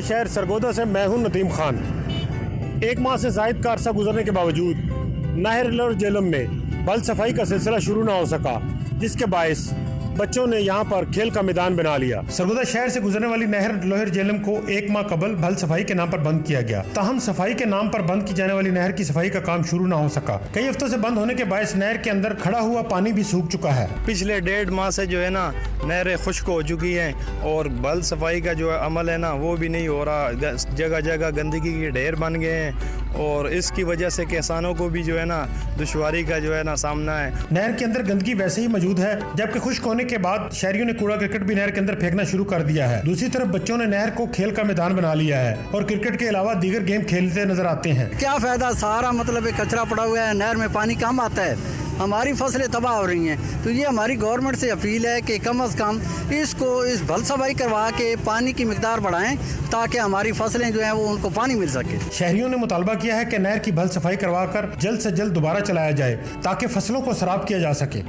شہر سرگودا سے میں ہوں ندیم خان۔ ایک ماہ سے زائد کا عرصہ گزرنے کے باوجود نہر لوہر جہلم میں بل صفائی کا سلسلہ شروع نہ ہو سکا، جس کے باعث بچوں نے یہاں پر کھیل کا میدان بنا لیا۔ سرگودا شہر سے گزرنے والی نہر لوہر جہلم کو ایک ماہ قبل بھل صفائی کے نام پر بند کیا گیا، تاہم صفائی کے نام پر بند کی جانے والی نہر کی صفائی کا کام شروع نہ ہو سکا۔ کئی ہفتوں سے بند ہونے کے باعث نہر کے اندر کھڑا ہوا پانی بھی سوکھ چکا ہے۔ پچھلے 1.5 ماہ سے جو ہے نا نہریں خشک ہو چکی ہیں اور بل صفائی کا جو عمل ہے نا وہ بھی نہیں ہو رہا، جگہ جگہ گندگی کے ڈھیر بن گئے ہیں اور اس کی وجہ سے کسانوں کو بھی جو ہے نا دشواری کا جو ہے نا سامنا ہے۔ نہر کے اندر گندگی ویسے ہی موجود ہے، جبکہ خشک ہونے کے بعد شہریوں نے کوڑا کرکٹ بھی نہر کے اندر پھینکنا شروع کر دیا ہے۔ دوسری طرف بچوں نے نہر کو کھیل کا میدان بنا لیا ہے اور کرکٹ کے علاوہ دیگر گیم کھیلتے نظر آتے ہیں۔ کیا فائدہ، سارا مطلب کچرا پڑا ہوا ہے، نہر میں پانی کم آتا ہے، ہماری فصلیں تباہ ہو رہی ہیں۔ تو یہ ہماری گورنمنٹ سے اپیل ہے کہ کم از کم اس بھل صفائی کروا کے پانی کی مقدار بڑھائیں تاکہ ہماری فصلیں جو ہیں وہ ان کو پانی مل سکے۔ شہریوں نے مطالبہ کیا ہے کہ نہر کی بھل صفائی کروا کر جلد سے جلد دوبارہ چلایا جائے تاکہ فصلوں کو سیراب کیا جا سکے۔